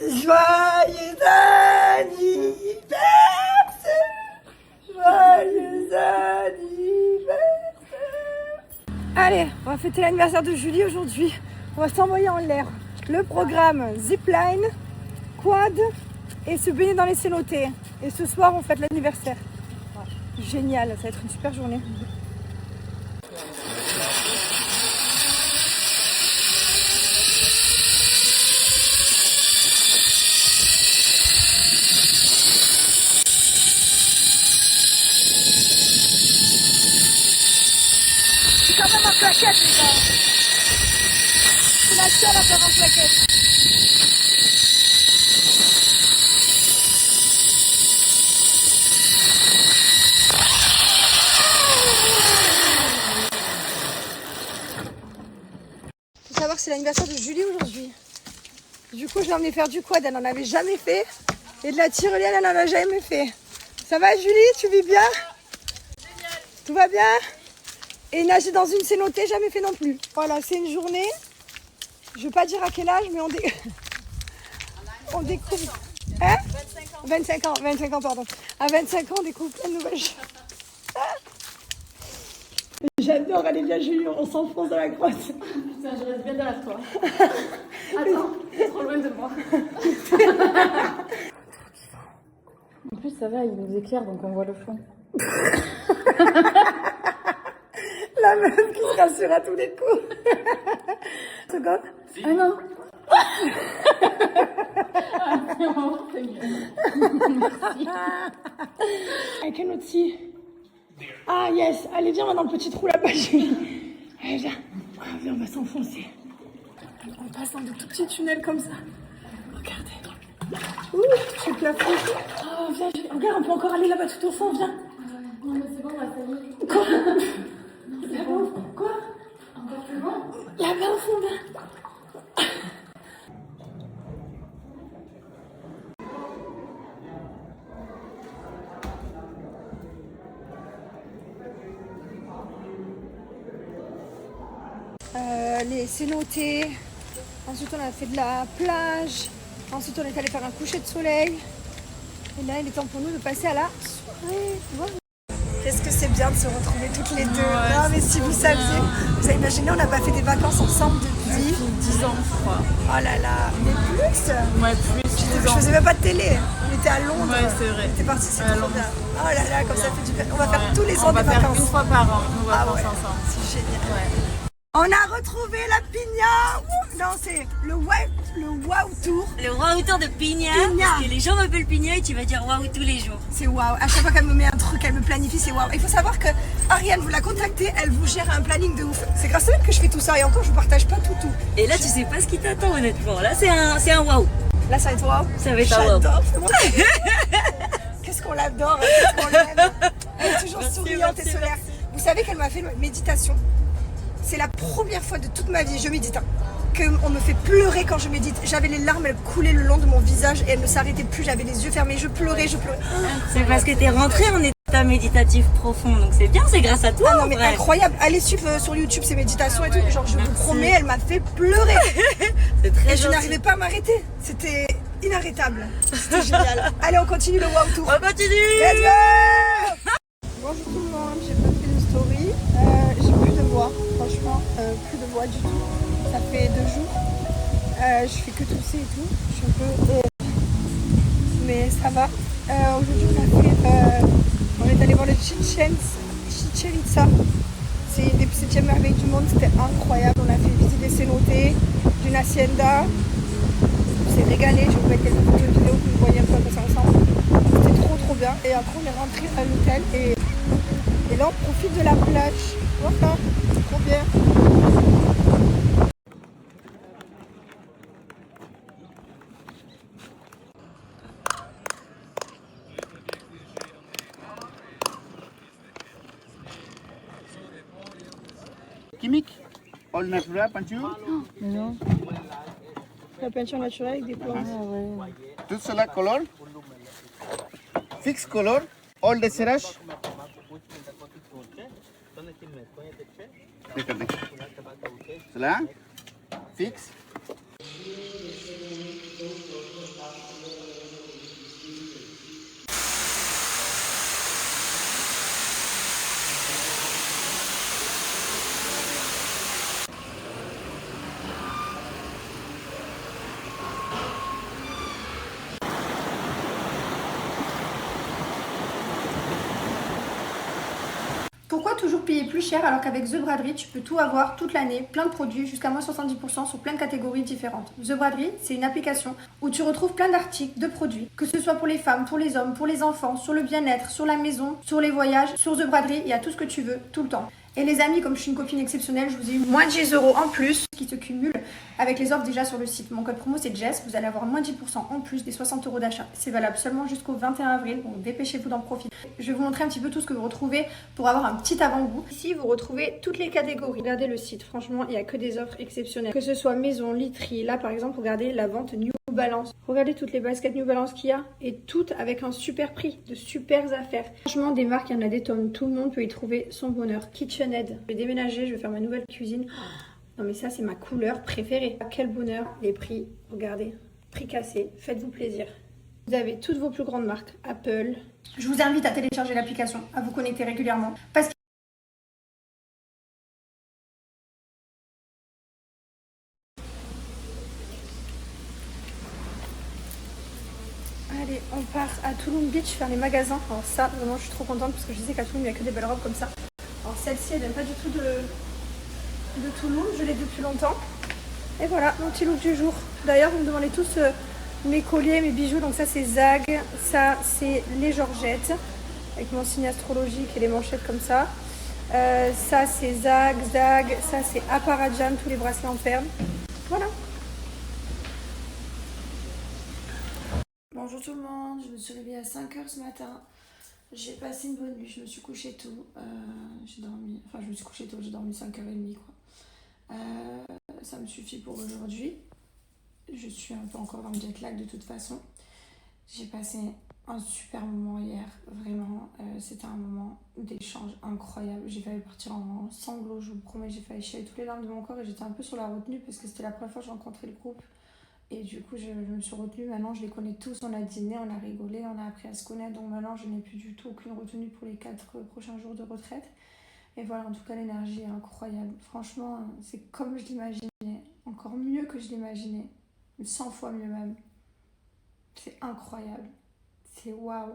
Joyeux anniversaire! Joyeux anniversaire! Allez, on va fêter l'anniversaire de Julie aujourd'hui. On va s'envoyer en l'air. Le programme zipline, quad et se baigner dans les cénotés. Et ce soir, on fête l'anniversaire. Génial, ça va être une super journée. C'est quand même en claquette, les gars. C'est la seule à faire en claquette. Faut savoir que c'est l'anniversaire de Julie aujourd'hui. Du coup, je l'ai emmenée faire du quad, elle n'en avait jamais fait. Et de la tyrolienne, elle n'en a jamais fait. Ça va Julie, tu vis bien? Génial. Tout va bien? Et nager dans une cénotée, jamais fait non plus. Voilà, c'est une journée. Je ne veux pas dire à quel âge, mais on découvre. Hein? 25 ans. 25 ans, pardon. À 25 ans, on découvre plein de nouvelles choses. J'adore, allez bien Julie, on s'enfonce dans la grotte. Putain, je reste bien derrière toi. Attends, t'es trop loin de moi. En plus, ça va, il nous éclaire, donc on voit le fond. La meuf qui se rassure à tous les coups. Seconde. Ah non. Ah, c'est bon, c'est mieux. Merci. Avec un autre si. Ah yes, allez viens, on va dans le petit trou là-bas, Julie. Allez viens. Ah, viens, on va s'enfoncer. On passe dans des tout petits tunnels comme ça. Regardez. Ouh, c'est le plafond. Oh viens, Julie. Regarde, on peut encore aller là-bas tout au fond, viens. Non, mais c'est bon, là, ça y est. Quoi? C'est bon. Quoi? Encore plus loin? Là-bas au fond, viens. Les cénotés. Ensuite, on a fait de la plage. Ensuite, on est allé faire un coucher de soleil. Et là, il est temps pour nous de passer à la soirée. Qu'est-ce que c'est bien de se retrouver toutes les deux. Ouais, non, mais si vous saviez, vous avez imaginé, on n'a pas fait des vacances ensemble depuis 10 ans, je crois. Oh là là, mais plus. Ouais, plus. Je faisais même pas de télé. On était à Londres. Ouais, c'est vrai. On était partis, c'est trop bien. Oh là là, comme ça fait du bien. On va Ouais. faire tous les ans On va des faire vacances. une fois par an, nos vacances ouais. ensemble. C'est génial. Ouais. On a retrouvé la Pigna. Ouh, non, c'est le wow tour. Le wow tour de Pigna, Pigna. parce que les gens m'appellent Pigna et tu vas dire wow tous les jours. C'est waouh. À chaque fois qu'elle me met un truc, elle me planifie, c'est waouh. Il faut savoir que Ariane, vous la contactez, elle vous gère un planning de ouf. C'est grâce à elle que je fais tout ça et encore, je vous partage pas tout. Et là, tu sais pas ce qui t'attend honnêtement. Là, c'est un wow. Là, ça va être waouh. Ça va être un wow. J'adore. Qu'est-ce qu'on l'adore, qu'est-ce qu'on l'aime. Elle est toujours Merci, souriante merci, et solaire. Vous savez qu'elle m'a fait une méditation. C'est la première fois de toute ma vie, je médite, qu'on me fait pleurer quand je médite. J'avais les larmes, elles coulaient le long de mon visage et elles ne s'arrêtaient plus. J'avais les yeux fermés, je pleurais. C'est parce que t'es rentré en état méditatif profond, donc c'est bien, c'est grâce à toi. Ah non en mais vrai. incroyable, allez suivre sur YouTube ces méditations et tout. Genre je vous promets, elle m'a fait pleurer. C'est très Et je gentil. n'arrivais pas à m'arrêter. C'était inarrêtable. C'était génial. Allez, on continue le wow tour. On continue. Let's go! Bonjour tout le monde, j'ai pas fait de story. J'ai plus de voix, franchement, plus de voix du tout. Ça fait 2 jours. Je fais que tousser et tout. Je suis un peu. Mais ça va. Aujourd'hui, on est allé voir le Chichen Itza. C'est une des 7e merveilles du monde. C'était incroyable. On a fait visiter des cénotés, d'une hacienda. On s'est régalé. Je vous mets quelques photos de vidéos que vous voyez un peu comme ça ensemble. C'était trop bien. Et après, on est rentré à l'hôtel et là, on profite de la plage. Voilà, c'est trop bien. Chimique, all natural peinture, Non. La peinture naturelle avec des plantes. tout cela color, fixed color, all the serrage. Regardez. Cela, fixe. Pourquoi toujours payer plus cher alors qu'avec The Braderie, tu peux tout avoir toute l'année, plein de produits, jusqu'à moins 70% sur plein de catégories différentes. The Braderie, c'est une application où tu retrouves plein d'articles, de produits, que ce soit pour les femmes, pour les hommes, pour les enfants, sur le bien-être, sur la maison, sur les voyages. Sur The Braderie, il y a tout ce que tu veux, tout le temps. Et les amis, comme je suis une copine exceptionnelle, je vous ai eu moins de 10 € en plus qui se cumulent avec les offres déjà sur le site. Mon code promo c'est Jess, vous allez avoir moins 10% en plus des 60 € d'achat. C'est valable seulement jusqu'au 21 avril, donc dépêchez-vous d'en profiter. Je vais vous montrer un petit peu tout ce que vous retrouvez pour avoir un petit avant-goût. Ici, vous retrouvez toutes les catégories. Regardez le site, franchement, il n'y a que des offres exceptionnelles. Que ce soit maison, literie, là par exemple, regardez la vente New Balance. Regardez toutes les baskets New Balance qu'il y a et toutes avec un super prix, de super affaires. Franchement, des marques, il y en a des tonnes. Tout le monde peut y trouver son bonheur. KitchenAid. Je vais déménager, je vais faire ma nouvelle cuisine. Non mais ça, c'est ma couleur préférée. Quel bonheur. Les prix, regardez. Prix cassé. Faites-vous plaisir. Vous avez toutes vos plus grandes marques. Apple. Je vous invite à télécharger l'application, à vous connecter régulièrement. Parce que allez, on part à Tulum Beach faire les magasins. Alors ça, vraiment, je suis trop contente parce que je sais qu'à Tulum, il n'y a que des belles robes comme ça. Alors celle-ci, elle vient pas du tout de Tulum, je l'ai depuis longtemps. Et voilà, mon petit look du jour. D'ailleurs, vous me demandez tous mes colliers, mes bijoux. Donc ça, c'est Zag, ça, c'est les Georgettes, avec mon signe astrologique et les manchettes comme ça. Ça, c'est Zag, ça, c'est Aparajan, tous les bracelets en perles. Voilà. Bonjour tout le monde, je me suis réveillée à 5 h ce matin. J'ai passé une bonne nuit, je me suis couchée tôt. J'ai dormi, enfin je me suis couchée tôt, j'ai dormi 5 h 30 quoi. Ça me suffit pour aujourd'hui. Je suis un peu encore dans le jet lag de toute façon. J'ai passé un super moment hier, vraiment. C'était un moment d'échange incroyable. J'ai failli partir en sanglots, je vous promets, j'ai failli chialer toutes les larmes de mon corps et j'étais un peu sur la retenue parce que c'était la première fois que je rencontrais le groupe. Et du coup, je me suis retenue. Maintenant, je les connais tous. On a dîné, on a rigolé, on a appris à se connaître. Donc maintenant, je n'ai plus du tout aucune retenue pour les 4 prochains jours de retraite. Et voilà, en tout cas, l'énergie est incroyable. Franchement, c'est comme je l'imaginais. Encore mieux que je l'imaginais. 100 fois mieux même. C'est incroyable. C'est waouh.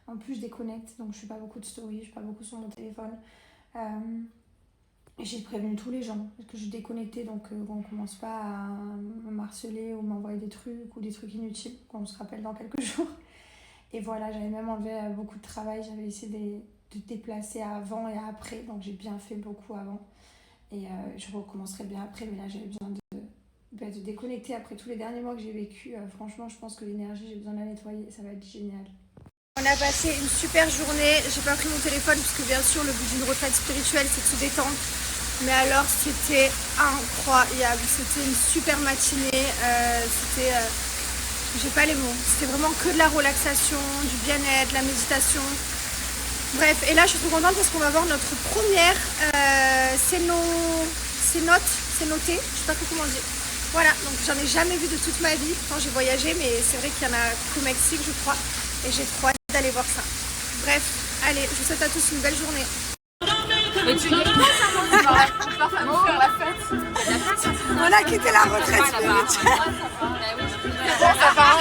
En plus, je déconnecte. Donc, je fais pas beaucoup de stories. Je suis pas beaucoup sur mon téléphone. J'ai prévenu tous les gens que je déconnectais, donc on commence pas à me harceler ou m'envoyer des trucs ou des trucs inutiles, qu'on se rappelle dans quelques jours. Et voilà, j'avais même enlevé beaucoup de travail, j'avais essayé de déplacer avant et après, donc j'ai bien fait beaucoup avant. Et je recommencerai bien après, mais là j'avais besoin de déconnecter après tous les derniers mois que j'ai vécu. Franchement, je pense que l'énergie, j'ai besoin de la nettoyer, ça va être génial. On a passé une super journée, j'ai pas pris mon téléphone parce que bien sûr le but d'une retraite spirituelle c'est de se détendre. Mais alors c'était incroyable, c'était une super matinée, j'ai pas les mots, c'était vraiment que de la relaxation, du bien-être, la méditation. Bref, et là je suis trop contente parce qu'on va voir notre première cénoté, je sais pas comment on dit. Voilà, donc j'en ai jamais vu de toute ma vie, pourtant j'ai voyagé, mais c'est vrai qu'il y en a qu'au Mexique je crois, et j'ai trop hâte d'aller voir ça. Bref, allez, je vous souhaite à tous une belle journée. Mais tu dis quoi ça, moi, tu vas faire la fête. On a quitté la retraite spirituelle. Ça va.